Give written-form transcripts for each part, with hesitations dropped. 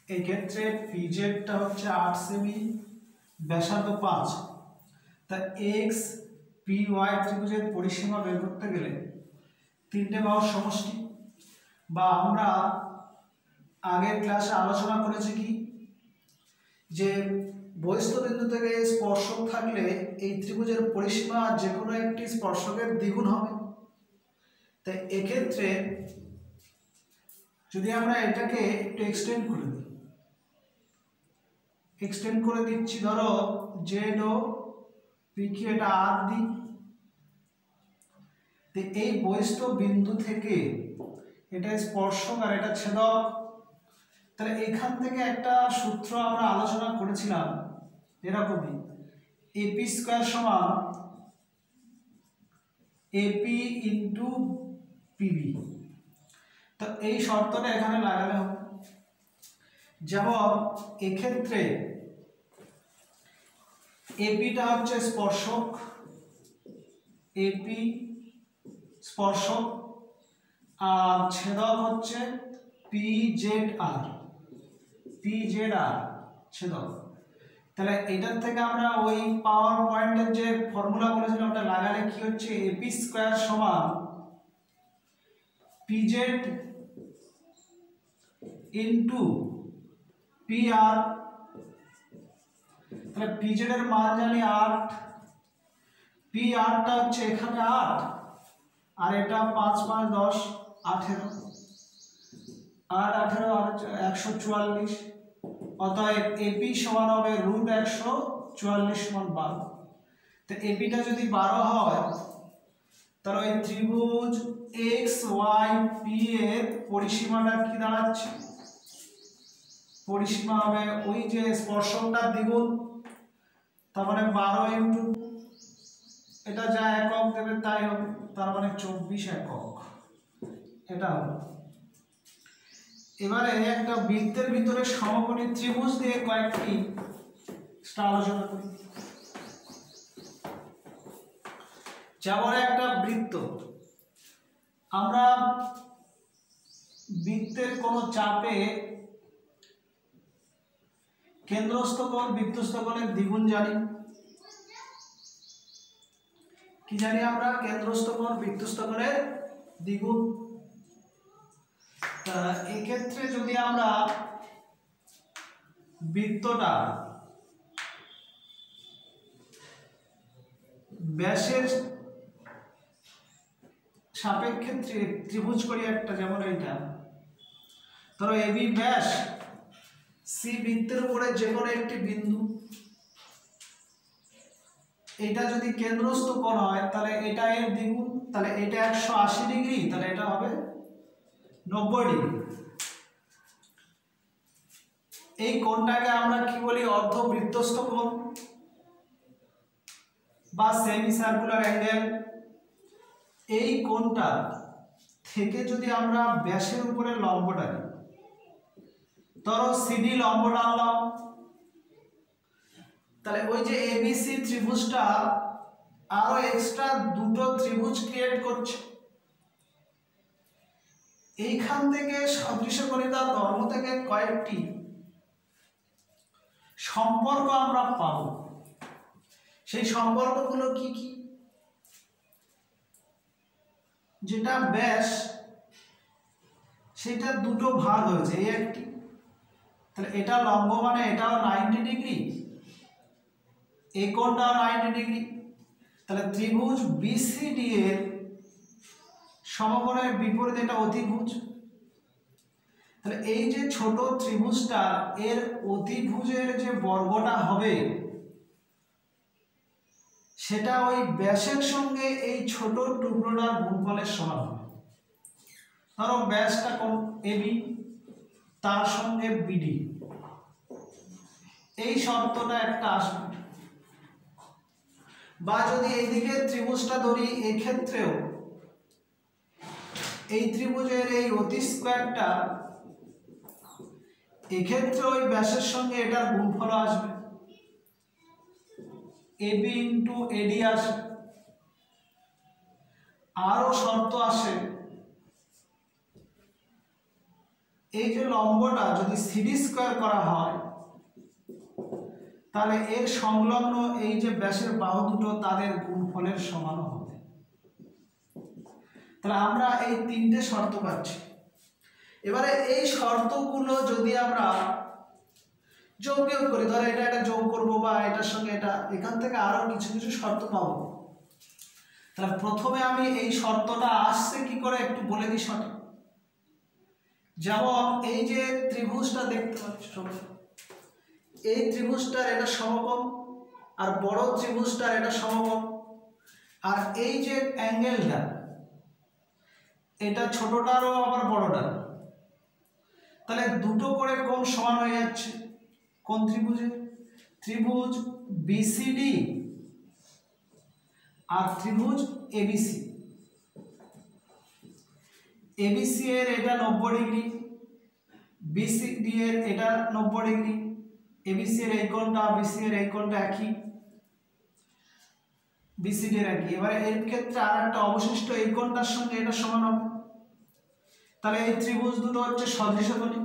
এই ক্ষেত্রে পিজেডটা হচ্ছে 8 সেমি, ব্যাসার্ধ 5। তা এক্স পি ওয়াই ত্রিভুজের পরিসীমা বের করতে গেলে তিনটে বাহুর সমষ্টি, বা আমরা আগের ক্লাসে আলোচনা করেছি কি যে বহিস্থ বিন্দু থেকে স্পর্শক থাকলে এই ত্রিভুজের পরিসীমা যে কোনো একটি স্পর্শকের দ্বিগুণ হবে। তাই এক্ষেত্রে যদি আমরা এটাকে একটু এক্সটেন্ড করে দিচ্ছি, ধরো জেড ও পি কি এটা আর দিই, তো এই বহিস্থ বিন্দু থেকে এটা স্পর্শক আর এটা ছেদক। তাহলে এখান থেকে একটা সূত্র আমরা আলোচনা করেছিলাম এরকমই, এপি স্কয়ার সমান এপি ইন্টু পিবি। তো এই শর্তটা এখানে লাগালে হবে। যেমন এক্ষেত্রে এপিটা হচ্ছে স্পর্শক, এপি স্পর্শক, আর ছেদক হচ্ছে পি জেড আর ছেদক। তাহলে এটার থেকে আমরা ওই পাওয়ার পয়েন্টের যে ফর্মুলা বলেছিলাম ওটা লাগালে কি হচ্ছে, এপি স্কয়ার সমান P Z into P R. তাহলে পি জেড এর মান জানি 8, পি আরটা হচ্ছে এখানে 8, আর এটা 5 5 10 18, 8 18 আর 144। অতএব এপি সমান হবে √144 সমান 12। তো এপিটা যদি 12 হয় তাহলে ওই ত্রিভুজ এক্স ওয়াই পি এর পরিসীমাটা কি দাঁড়াচ্ছে, পরিসীমা হবে ওই যে স্পর্শকটার দ্বিগুণ, তার মানে 12 ইন্টু এটা যা একক দেবে তাই হবে, তার মানে 24 একক। এটা হলো। এবারে একটা বৃত্তের ভিতরে সমকোণী ত্রিভুজ দিয়ে কয়েকটি আলোচনা করি। যেমন একটা বৃত্ত, আমরা বৃত্তের কোন চাপে কেন্দ্রস্থ কোণ বৃত্তস্থ কোণের দ্বিগুণ জানি। কি জানি আমরা? কেন্দ্রস্থ কোণ বৃত্তস্থ কোণের দ্বিগুণ। এক্ষেত্রে যদি আমরা বৃত্তটা ব্যাসের সাপেক্ষে ত্রিভুজ করি একটা, যেমন এইটা ধরো এবি ব্যাস, সি বৃত্তের উপরে যে কোনো একটি বিন্দু, এটা যদি কেন্দ্রস্থ কোণ হয় তাহলে এটা এর দ্বিগুণ, তাহলে এটা 180 ডিগ্রি, তাহলে এটা হবে 90 ডিগ্রি। এই কোণটাকে আমরা কি বলি? অর্ধবৃত্তস্থ কোণ বা সেমি সার্কুলার অ্যাঙ্গেল। এই কোণটা থেকে যদি আমরা ব্যাসের উপরে লম্ব টানি, ধরো সিডি লম্ব টানলাম, তাহলে ওই যে এবিসি ত্রিভুজটা আরো এক্সট্রা দুটো ত্রিভুজ ক্রিয়েট করছে। এইখান থেকে সদৃশকোণিতার ধর্ম থেকে কয়েকটি সম্পর্ক আমরা পাব। সেই সম্পর্কগুলো কি কি? যেটা ব্যাস সেটা দুটো ভাগ হয়েছে, এই একটি, তাহলে এটা লম্ব মানে এটাও 90 ডিগ্রি, এই কোণটাও 90 ডিগ্রি। তাহলে ত্রিভুজ বিসিডি এর সমকোণের বিপরীতে এটা অতিভুজ। তাহলে এই যে ছোট ত্রিভুজটা, এর অতিভুজের যে বর্গটা হবে সেটা ওই ব্যাসের সঙ্গে এই ছোট টুকরোটার গুণফলের সমান হবে। ধরো ব্যাসটা কোণ এবি, তার সঙ্গে বিডি, এই শর্তটা একটা আসবে। বা যদি এইদিকে ত্রিভুজটা ধরি, এই ক্ষেত্রেও এই ত্রিভুজের এই অতি স্কয়ারটা এক্ষেত্রে ওই ব্যাসের সঙ্গে এটার গুণফল আসবে, এবি ইন্টু এডি আসে। আরো শর্ত আসে, এই যে লম্বটা যদি সিডি স্কয়ার করা হয় তাহলে এর সংলগ্ন এই যে ব্যাসের বাহু দুটো তাদের গুণফলের সমান হবে। তাহলে আমরা এই তিনটে শর্ত পাচ্ছি। এবারে এই শর্তগুলো যদি আমরা যোগ বিয়োগ করি, ধরো এটা যোগ করব বা এটার সঙ্গে এটা, এখান থেকে আরো কিছু কিছু শর্ত পাবো। তাহলে প্রথমে আমি এই শর্তটা আসছে কি করে একটু বলে দিই সঠিক। যেমন এই যে ত্রিভুজটা দেখতে পাচ্ছ, এই ত্রিভুজটার এটা সমকোণ আর বড় ত্রিভুজটার এটা সমকোণ, আর এই যে অ্যাঙ্গেলটা এটা ছোটটারও আবার বড়টার, তাহলে দুটো করে কোণ সমান হয়ে যাচ্ছে। কোন ত্রিভুজে? ত্রিভুজ বিসিডি আর ত্রিভুজ এবিসি। এবিসি এর এটা 90 ডিগ্রি, বিসিডি এর এটা 90 ডিগ্রি, এবিসি এর এই কোণটা বিসি এর এই কোণটা একই, বিসিডি এর একই। এবারে এর ক্ষেত্রে আরেকটা অবশিষ্ট এই কোণটার সঙ্গে এটা সমান হবে। তাহলে এই ত্রিভুজ দুটো হচ্ছে সদৃশকোণী।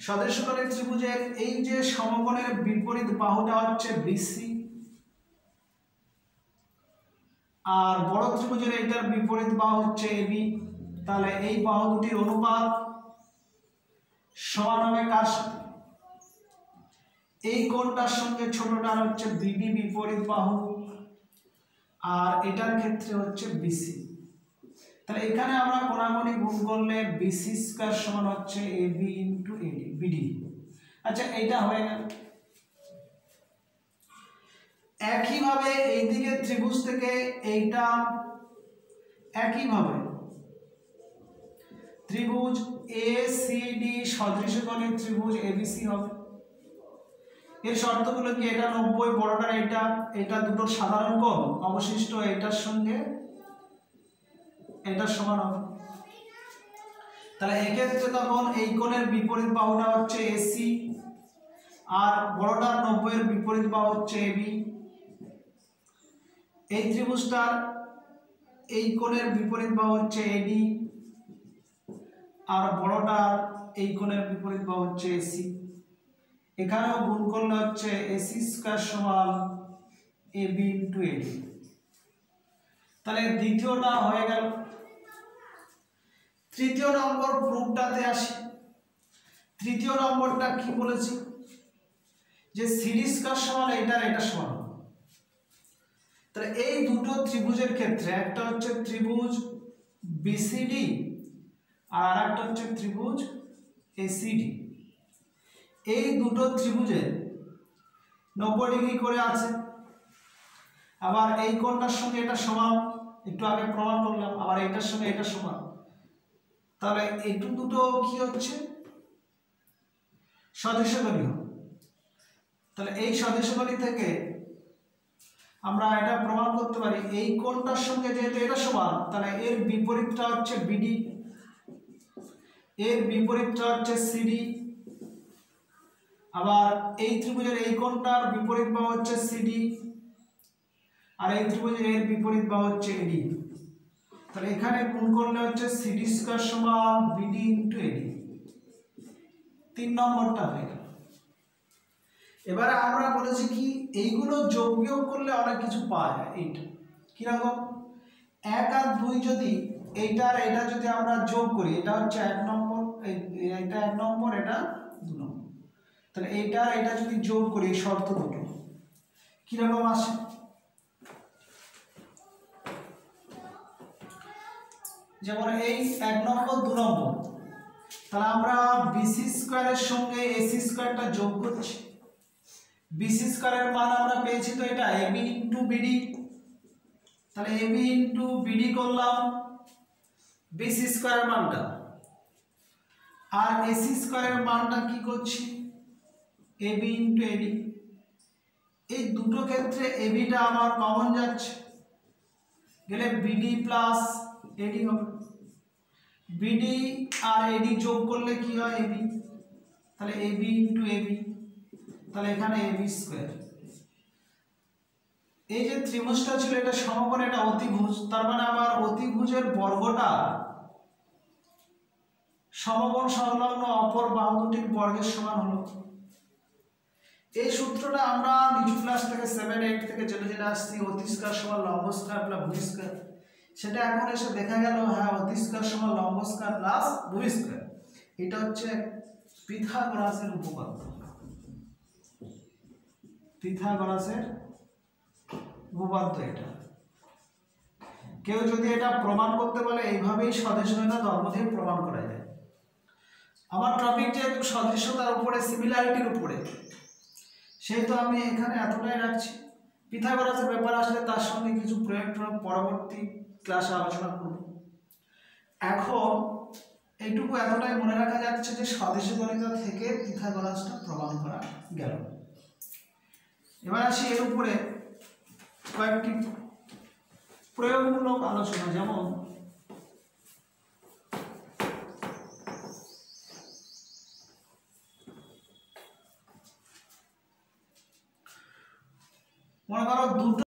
সদৃশকোণী ত্রিভুজের এই যে সমকোণের বিপরীত বাহুটা হচ্ছে বিসি, আর বড় ত্রিভুজের এইটার বিপরীত বাহু হচ্ছে এবি। তাহলে এই বাহু দুটির অনুপাত সমান হবে কার সাথে? এই কোণটার সঙ্গে ছোটটার হচ্ছে বিডি বিপরীত বাহু, আর এটার ক্ষেত্রে হচ্ছে বিসি। তাহলে এখানে আমরা কোণাকুণি গুণ করলে বিসি স্কয়ার সমান হচ্ছে এবি ইনটু এডি বিডি। আচ্ছা, এইটা হয়ে গেল। একইভাবে এই দিকে ত্রিভুজ থেকে এইটা একইভাবে ত্রিভুজ এসিডি সদৃশকোণী ত্রিভুজ এবিসি হবে। এর শর্তগুলো কি? এটা 90, বড়টার এটা, এটা দুটো সাধারণ কোণ, অবশিষ্ট এটার সঙ্গে এটার সমান হবে। তাহলে এক্ষেত্রে তখন এই কোণের বিপরীত বাহুটা হচ্ছে এসি, আর বড়টার 90 এর বিপরীত বাহু হচ্ছে এবি। এই ত্রিভুজটার এই কোণের বিপরীত বাহু হচ্ছে এডি, আর বড়টার এই কোণের বিপরীত বাহু হচ্ছে এসি। এখানেও গুণ করলে হচ্ছে এসি স্কয়ার সমান এবি ইনটু এডি। তাহলে দ্বিতীয়টা হয়ে গেল। তৃতীয় নম্বর প্রুফটাতে আসি। তৃতীয় নম্বরটা কি বলেছি? যে সিডি স্কয়ার সমান এইটার এটা সমান। তাহলে এই দুটো ত্রিভুজের ক্ষেত্রে একটা হচ্ছে ত্রিভুজ বিসিডি আর আরেকটা হচ্ছে ত্রিভুজ এসিডি। এই দুটো ত্রিভুজের 90 ডিগ্রি করে আছে, আবার এই কোণটার সঙ্গে এটা সমান, একটু আগে প্রমাণ করলাম, আবার এটার সঙ্গে এটা সমান। তাহলে এই দুটো কি হচ্ছে? সদৃশকোণী। তাহলে এই সদৃশকোণী থেকে আমরা এটা প্রমাণ করতে পারি এই কোণটার সঙ্গে যেহেতু এটা সমান, তাহলে এর বিপরীতটা হচ্ছে বিডি, এর বিপরীতটা হচ্ছে সিডি, আবার এই ত্রিভুজের এই কোণটার বিপরীত বাহু হচ্ছে সিডি, আর এই ত্রিভুজের এর বিপরীত বাহু হচ্ছে এডি। তাহলে এখানে গুণ করলে হচ্ছে সিডি স্কয়ার সমান বিডি ইনটু এডি। 3 নম্বরটা হয়ে গেল। এবারে আমরা বলেছি কি, এইগুলো যোগ বিয়োগ করলে অনেক কিছু পাওয়া যায়। এইটা কিরকম? 1 আর 2 যদি এইটার এটা যদি আমরা যোগ করি, এটা হচ্ছে 1 নম্বর, এটা 1 নম্বর, এটা 2 নম্বর। তাহলে এইটা আর এটা যদি যোগ করি শর্ত দুটো কিরকম আসে? যেমন এই 1 নম্বর 2 নম্বর, তাহলে আমরা বিসি স্কয়ারের সঙ্গে এসি স্কয়ারটা যোগ করছি। বিসি স্কয়ারের মান আমরা পেয়েছি তো এটা এবি ইনটু বিডি। তাহলে এবি ইনটু বিডি করলাম বিসি স্কয়ারের মানটা, আর এসি স্কয়ারের মানটা কি করছি? এবি ইনটু এডি। এই দুটো ক্ষেত্রে এবিটা আমার কমন যাচ্ছে, গেলে বিডি প্লাস এডি হবে। বিডি আর এডি যোগ করলে কি হয়? এবি। তাহলে এবি ইনটু এবি, তাহলে এখানে এবি স্কয়ার। এই যে ত্রিভুজটা ছিল এটা সমকোণ, এটা অতিভুজ, তার মানে আবার অতিভুজের বর্গটা সমকোণ সংলগ্ন অপর বাহু দুটির বর্গের সমান হলো। এই সূত্রটা আমরা নিচু ক্লাস থেকে 7 8 থেকে জেনে আসছি, অতি স্কয়ার সমান লম্ব স্কয়ার প্লাস ভূমি স্কয়ার। সেটা এখন এসে দেখা গেল হ্যাঁ অতি স্কয়ার সমান লম্ব স্কয়ার প্লাস ভূমি স্কয়ার। এটা হচ্ছে পিথাগোরাসের উপপাদ্য। পিথাগোরাসের উপপাদ্য এটা। কেউ যদি এটা প্রমাণ করতে বলে এইভাবেই সদৃশতা ধর্ম দিয়ে প্রমাণ করা যায়। আমার টপিক যেহেতু সদৃশতার উপরে, সিমিলারিটির উপরে, সেহেতু আমি এখানে এতটাই রাখছি। পিথাগোরাসের ব্যাপার আসলে তার সঙ্গে কিছু প্রয়োগ পরবর্তী ক্লাসে আলোচনা করব। এখন এইটুকু এতটাই মনে রাখা যাচ্ছে যে স্বদেশী গণিত থেকে পিথাগোরাসটা প্রমাণ করা গেল। এবার আসি এর উপরে কয়েকটি প্রয়োগমূলক আলোচনা। যেমন মনে করো দুটো